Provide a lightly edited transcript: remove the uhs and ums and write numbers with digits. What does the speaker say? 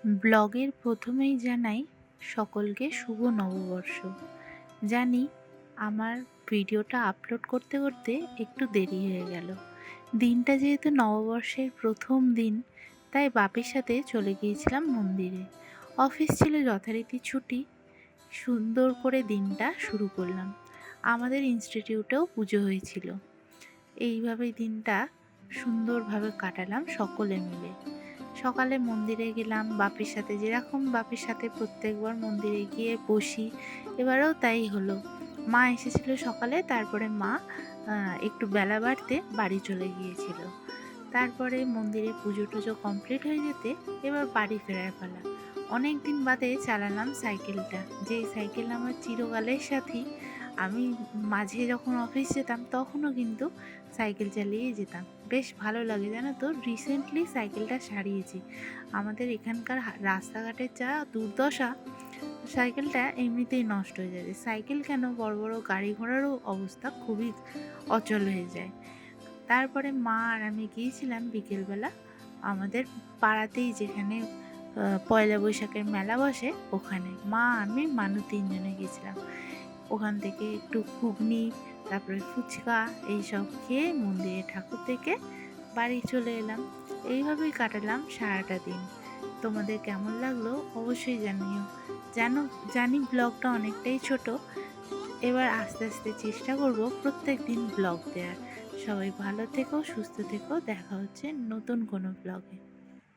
ব্লগের প্রথমেই জানাই সকলকে শুভ নববর্ষ। জানি আমার ভিডিওটা আপলোড করতে করতে একটু দেরি হয়ে গেল। দিনটা যেহেতু নববর্ষের প্রথম দিন, তাই বাপের সাথে চলে গিয়েছিলাম মন্দিরে। অফিস ছিল যথারীতি ছুটি। সুন্দর করে দিনটা শুরু করলাম। আমাদের ইনস্টিটিউটেও পুজো হয়েছিল। এইভাবেই দিনটা সুন্দরভাবে কাটালাম সকলে মিলে। সকালে মন্দিরে গেলাম বাপের সাথে, যেরকম বাপের সাথে প্রত্যেকবার মন্দিরে গিয়ে বসি, এবারেও তাই হলো। মা এসেছিল সকালে, তারপরে মা একটু বেলা বাড়তে বাড়ি চলে গিয়েছিল। তারপরে মন্দিরে পুজো টুজো কমপ্লিট হয়ে যেতে এবার বাড়ি ফেরার পালা। অনেক দিন বাদে চালালাম সাইকেলটা, যেই সাইকেল আমার চিরকালের সাথী। আমি মাঝে যখন অফিস যেতাম তখনও কিন্তু সাইকেল চালিয়ে যেতাম। বেশ ভালো লাগে জানো তো। রিসেন্টলি সাইকেলটা সারিয়েছি। আমাদের এখানকার রাস্তাঘাটের যা দুর্দশা, সাইকেলটা এমনিতেই নষ্ট হয়ে যাবে। সাইকেল কেন, বড় বড় গাড়ি ঘোড়ারও অবস্থা খুবই অচল হয়ে যায়। তারপরে মা আর আমি গিয়েছিলাম বিকেলবেলা আমাদের পাড়াতেই, যেখানে পয়লা বৈশাখের মেলা বসে, ওখানে মা আমি মানু তিনজনে গেছিলাম। ওখান থেকে একটু ঘুগনি, তারপরে ফুচকা এইসব খেয়ে মন্দিরে ঠাকুর দেখে বাড়ি চলে এলাম। এইভাবেই কাটালাম সারাটা দিন। তোমাদের কেমন লাগলো অবশ্যই জানিও। জানি ব্লগটা অনেকটাই ছোট, এবার আস্তে আস্তে চেষ্টা করব প্রত্যেক দিন ব্লগ দেওয়ার। সবাই ভালো থেকো, সুস্থ থেকো, দেখা হচ্ছে নতুন কোনো ব্লগে।